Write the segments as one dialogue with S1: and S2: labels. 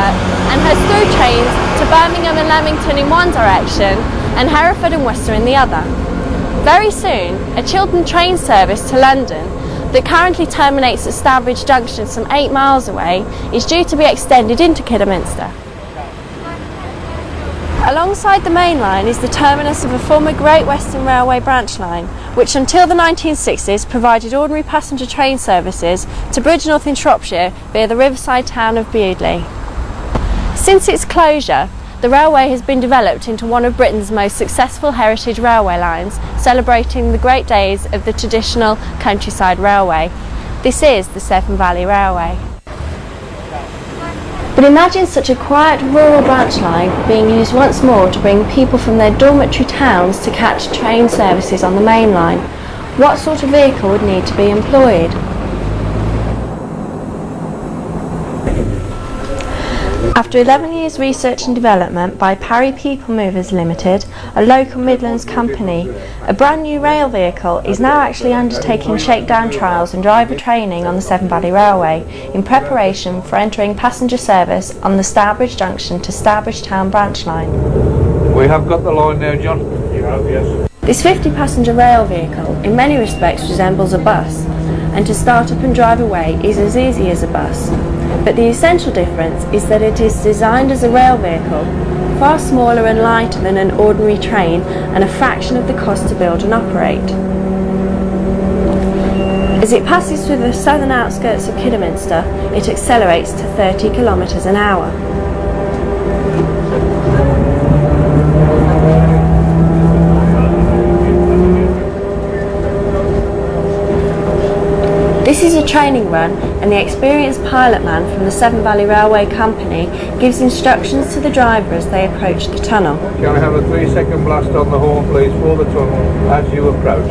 S1: network and has through trains to Birmingham and Leamington in one direction and Hereford and Worcester in the other. Very soon, a Chiltern train service to London that currently terminates at Stourbridge Junction some 8 miles away is due to be extended into Kidderminster. Alongside the main line is the terminus of a former Great Western Railway branch line, which until the 1960s provided ordinary passenger train services to Bridgnorth in Shropshire via the riverside town of Bewdley. Since its closure, the railway has been developed into one of Britain's most successful heritage railway lines, celebrating the great days of the traditional countryside railway. This is the Severn Valley Railway. But imagine such a quiet rural branch line being used once more to bring people from their dormitory towns to catch train services on the main line. What sort of vehicle would need to be employed? After 11 years research and development by Parry People Movers Limited, a local Midlands company, a brand new rail vehicle is now actually undertaking shakedown trials and driver training on the Severn Valley Railway in preparation for entering passenger service on the Stourbridge Junction to Stourbridge Town branch line.
S2: We have got the line now, John. You have, yes.
S1: This 50-passenger rail vehicle in many respects resembles a bus, and to start up and drive away is as easy as a bus. But the essential difference is that it is designed as a rail vehicle, far smaller and lighter than an ordinary train and a fraction of the cost to build and operate. As it passes through the southern outskirts of Kidderminster, it accelerates to 30 kilometres an hour. This is a training run, and the experienced pilot man from the Severn Valley Railway Company gives instructions to the driver as they approach the tunnel.
S2: Can I have a 3-second blast on the horn, please, for the tunnel as you approach?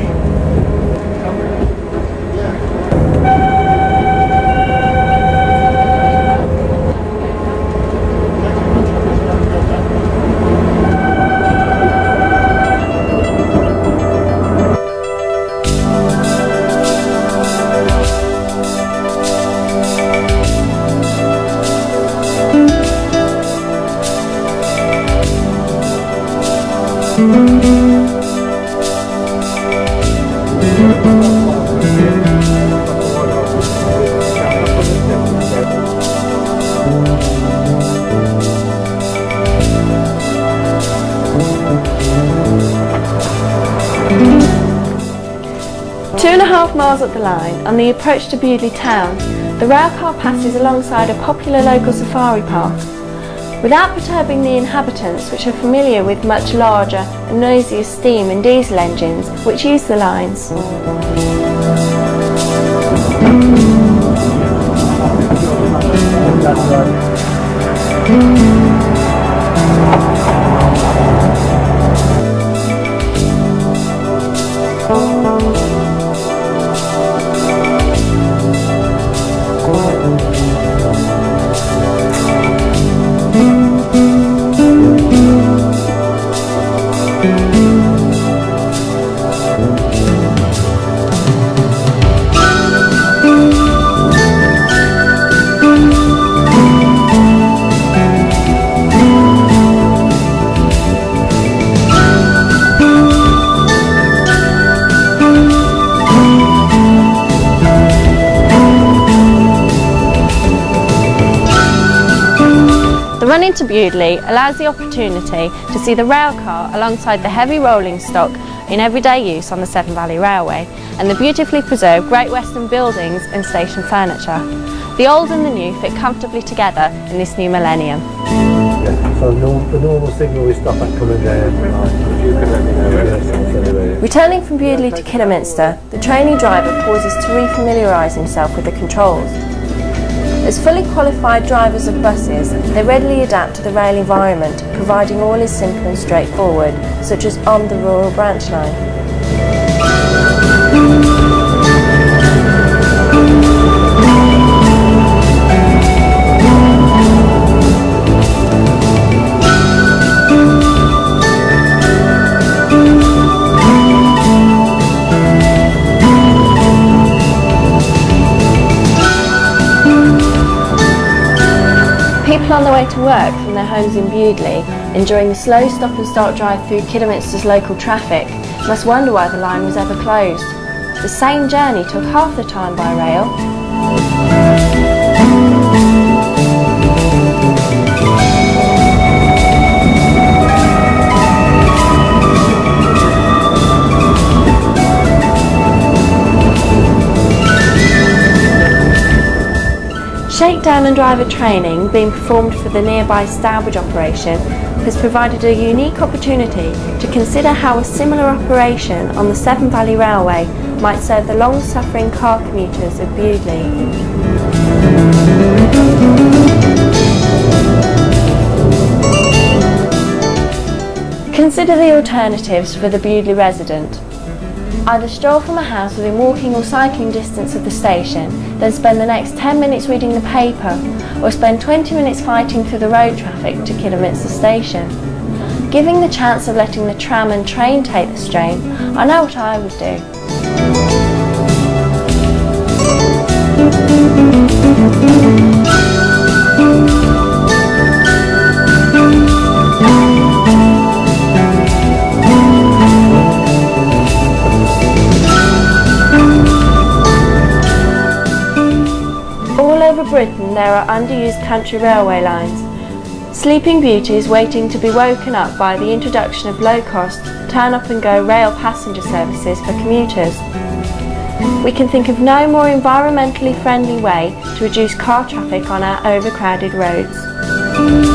S1: Miles up the line, on the approach to Bewdley town, the railcar passes alongside a popular local safari park. Without perturbing the inhabitants, which are familiar with much larger and noisier steam and diesel engines which use the lines. The run into Bewdley allows the opportunity to see the railcar alongside the heavy rolling stock in everyday use on the Severn Valley Railway and the beautifully preserved Great Western buildings and station furniture. The old and the new fit comfortably together in this new millennium.
S3: So the normal signal we stop at coming down.
S1: Returning from Bewdley to Kidderminster, the trainee driver pauses to refamiliarise himself with the controls. As fully qualified drivers of buses, they readily adapt to the rail environment, providing all is simple and straightforward, such as on the rural branch line. People People on their way to work from their homes in Bewdley, enjoying the slow stop and start drive through Kidderminster's local traffic, must wonder why the line was ever closed. The same journey took half the time by rail. Shakedown and driver training being performed for the nearby Stourbridge operation has provided a unique opportunity to consider how a similar operation on the Severn Valley Railway might serve the long-suffering car commuters of Bewdley. Consider the alternatives for the Bewdley resident. Either stroll from a house within walking or cycling distance of the station, then spend the next 10 minutes reading the paper, or spend 20 minutes fighting through the road traffic to Kidderminster station. Giving the chance of letting the tram and train take the strain, I know what I would do. All over Britain there are underused country railway lines, sleeping beauties waiting to be woken up by the introduction of low-cost, turn-up-and-go rail passenger services for commuters. We can think of no more environmentally friendly way to reduce car traffic on our overcrowded roads.